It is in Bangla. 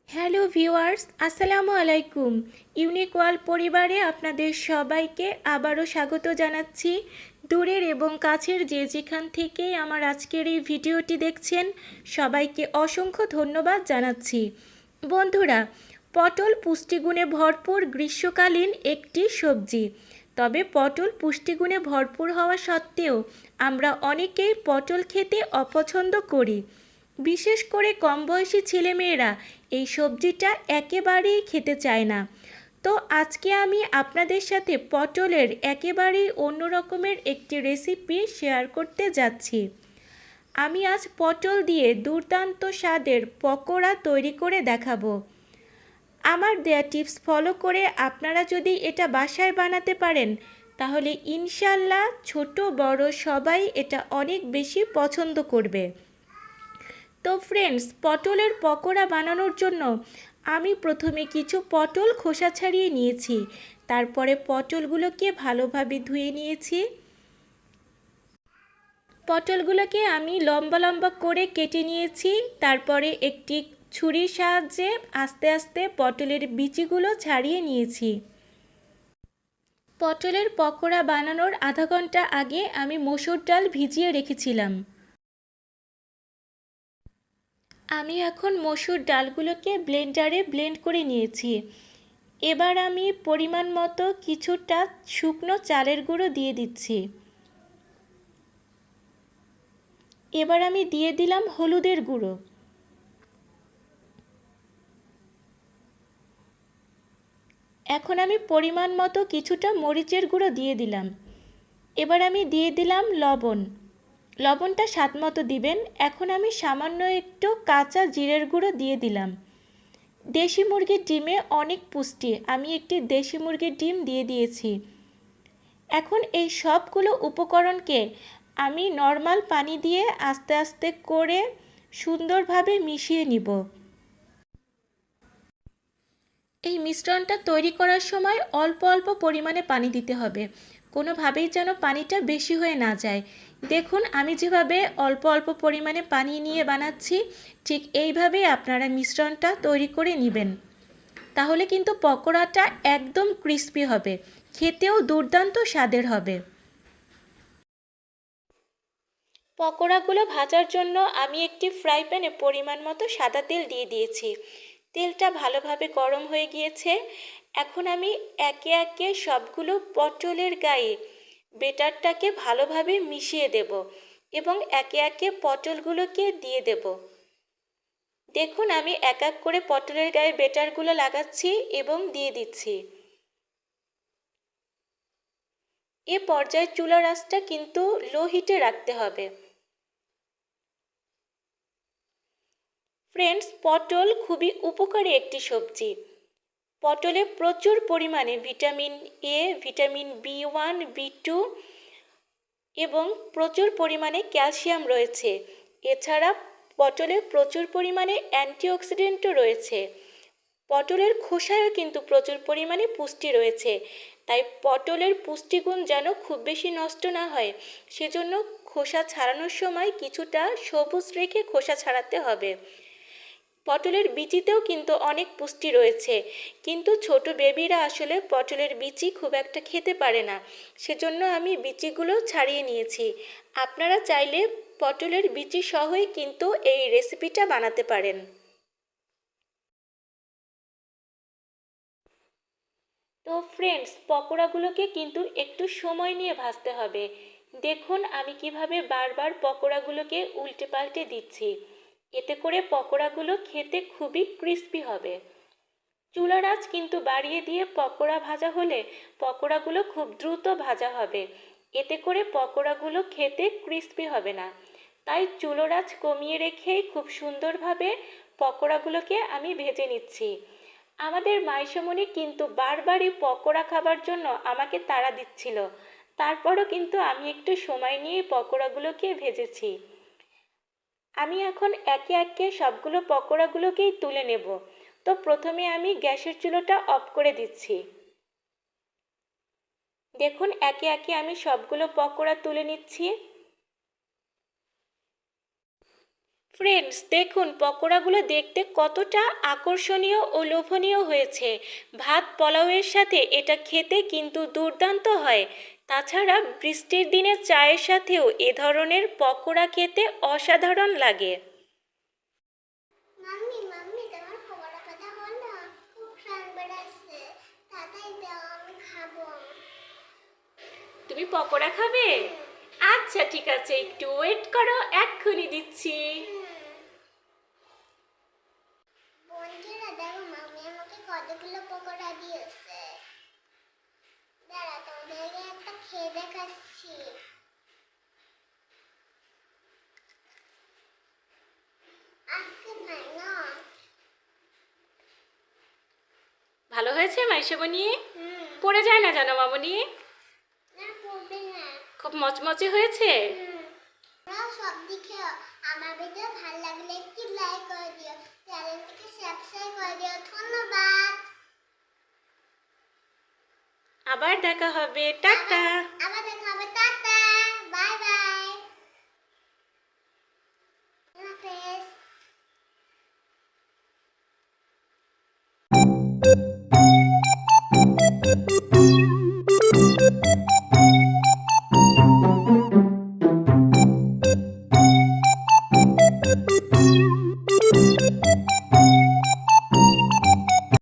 হ্যালো ভিউয়ার্স, আসসালামু আলাইকুম। ইউনিক ওয়ার্ল্ড পরিবারে আপনাদের সবাইকে আবারও স্বাগত জানাচ্ছি। দূরের এবং কাছের যে যেখান থেকেই আমার আজকের এই ভিডিওটি দেখছেন, সবাইকে অসংখ্য ধন্যবাদ জানাচ্ছি। বন্ধুরা, পটল পুষ্টিগুণে ভরপুর গ্রীষ্মকালীন একটি সবজি। তবে পটল পুষ্টিগুণে ভরপুর হওয়া সত্ত্বেও আমরা অনেকেই পটল খেতে অপছন্দ করি। বিশেষ করে কম বয়সী ছেলেমেয়েরা এই সবজিটা একেবারেই খেতে চায় না। তো আজকে আমি আপনাদের সাথে পটলের একেবারেই অন্য রকমের একটি রেসিপি শেয়ার করতে যাচ্ছি। আমি আজ পটল দিয়ে দুর্দান্ত স্বাদের পকোড়া তৈরি করে দেখাবো। আমার দেয়া টিপস ফলো করে আপনারা যদি এটা বাসায় বানাতে পারেন, তাহলে ইনশাল্লাহ ছোট বড় সবাই এটা অনেক বেশি পছন্দ করবে। তো ফ্রেন্ডস, পটলের পকোড়া বানানোর জন্য আমি প্রথমে কিছু পটল খোসা ছাড়িয়ে নিয়েছি। তারপরে পটলগুলোকে ভালোভাবে ধুয়ে নিয়েছি। পটলগুলোকে আমি লম্বা লম্বা করে কেটে নিয়েছি। তারপরে একটি ছুরির সাহায্যে আস্তে আস্তে পটলের বিচিগুলো ছাড়িয়ে নিয়েছি। পটলের পকোড়া বানানোর আধা ঘন্টা আগে আমি মসুর ডাল ভিজিয়ে রেখেছিলাম। আমি এখন মসুর ডালগুলোকে ব্লেন্ডারে ব্লেন্ড করে নিয়েছি। এবার আমি পরিমাণ মতো কিছুটা শুকনো চালের গুঁড়ো দিয়ে দিচ্ছি। এবার আমি দিয়ে দিলাম হলুদের গুঁড়ো। এখন আমি পরিমাণ মতো কিছুটা মরিচের গুঁড়ো দিয়ে দিলাম। এবার আমি দিয়ে দিলাম লবণ। লবণটা স্বাদ মতো দিবেন। এখন আমি সামান্য একটু কাঁচা জিরের গুঁড়ো দিয়ে দিলাম। দেশি মুরগির ডিমে অনেক পুষ্টি, আমি একটি দেশি মুরগির ডিম দিয়ে দিয়েছি। এখন এই সবগুলো উপকরণকে আমি নর্মাল পানি দিয়ে আস্তে আস্তে করে সুন্দরভাবে মিশিয়ে নিব। এই মিশ্রণটা তৈরি করার সময় অল্প অল্প পরিমাণে পানি দিতে হবে, কোনোভাবেই যেন পানিটা বেশি হয়ে না যায়। দেখুন, আমি যেভাবে অল্প অল্প পরিমাণে পানি নিয়ে বানাচ্ছি, ঠিক এইভাবেই আপনারা মিশ্রণটা তৈরি করে নেবেন। তাহলে কিন্তু পকোড়াটা একদম ক্রিস্পি হবে, খেতেও দুর্দান্ত স্বাদের হবে। পকোড়াগুলো ভাজার জন্য আমি একটি ফ্রাই প্যানে পরিমাণ মতো সাদা তেল দিয়ে দিয়েছি। তেলটা ভালোভাবে গরম হয়ে গিয়েছে। এখন আমি একে একে সবগুলো পটলের গায়ে বেটারটাকে ভালোভাবে মিশিয়ে দেব এবং একে একে পটলগুলোকে দিয়ে দেব। দেখুন, আমি এক এক করে পটলের গায়ে বেটারগুলো লাগাচ্ছি এবং দিয়ে দিচ্ছি। এ পর্যায়ে চুলার আঁচটা কিন্তু লো হিটে রাখতে হবে। ফ্রেন্ডস, পটল খুবই উপকারী একটি সবজি। পটলে প্রচুর পরিমাণে vitamin A, vitamin B one, B2 এবং প্রচুর পরিমাণে ক্যালসিয়াম রয়েছে। এছাড়া পটলে প্রচুর পরিমাণে অ্যান্টিঅক্সিডেন্টও রয়েছে। পটলের খোসায়ও কিন্তু প্রচুর পরিমাণে পুষ্টি রয়েছে। তাই পটলের পুষ্টিগুণ যেন খুব বেশি নষ্ট না হয়, সেজন্য খোসা ছাড়ানোর সময় কিছুটা সবুজ রেখে খোসা ছাড়াতে হবে। পটলের বিচিতেও কিন্তু অনেক পুষ্টি রয়েছে, কিন্তু ছোট বেবিরা আসলে পটলের বিচি খুব একটা খেতে পারে না, সেজন্য আমি বিচিগুলো ছাড়িয়ে নিয়েছি। আপনারা চাইলে পটলের বিচি সহই কিন্তু এই রেসিপিটা বানাতে পারেন। তো ফ্রেন্ডস, পকোড়াগুলোকে কিন্তু একটু সময় নিয়ে ভাজতে হবে। দেখুন, আমি কিভাবে বারবার পকোড়াগুলোকে উল্টে পাল্টে দিচ্ছি। এতে করে পকোড়াগুলো খেতে খুবই ক্রিস্পি হবে। চুলার আঁচ কিন্তু বাড়িয়ে দিয়ে পকোড়া ভাজা হলে পকোড়াগুলো খুব দ্রুত ভাজা হবে, এতে করে পকোড়াগুলো খেতে ক্রিস্পি হবে না। তাই চুলার আঁচ কমিয়ে রেখেই খুব সুন্দরভাবে পকোড়াগুলোকে আমি ভেজে নিচ্ছি। আমাদের মাইশামণি কিন্তু বারবারই পকোড়া খাবার জন্য আমাকে তাড়া দিচ্ছিল, তারপরও কিন্তু আমি একটু সময় নিয়ে পকোড়াগুলোকে ভেজেছি। আমি এখন একে একে সবগুলো পকোড়াগুলোকেই তুলে নেব। তো প্রথমে আমি গ্যাসের চুলোটা অফ করে দিচ্ছি। দেখুন, একে একে আমি সবগুলো পকোড়া তুলে নিচ্ছি। ফ্রেন্ডস, দেখুন পকোড়াগুলো দেখতে কতটা আকর্ষণীয় ও লোভনীয় হয়েছে। ভাত পোলাওয়ের সাথে এটা খেতে কিন্তু দুর্দান্ত হয়। তাছাড়া বৃষ্টির দিনে চায়ের সাথেও এ ধরনের পকোড়া খেতে অসাধারণ লাগে। মাম্মি মাম্মি তোমার পকোড়া কথা হলো, খুব ঘ্রাণ বেড়াচ্ছে, তাড়াতাড়ি দাও আমি খাবো। তুমি পকোড়া খাবে? আচ্ছা ঠিক আছে, একটু ওয়েট করো, এক্ষুনি দিচ্ছি। বন্ধুরা দেখো মাম্মি আমাকে কতগুলো পকোড়া দিয়েছে। দাঁড়া তোমাদেরকে একটা খেয়ে দেখাচ্ছি। আজকে ভাই না। ভালো হয়েছে মাইশামণি? পড়ে যায় না জানো মামনি? না পড়বে না। খুব মচমচে হয়েছে। সব দিকে আমার ভিডিও ভালো লাগলে একটি লাইক করে দিও, চ্যানেলটিকে সাবস্ক্রাইব করে দিও। ধন্যবাদ। আবার দেখা হবে, টাটা। আবার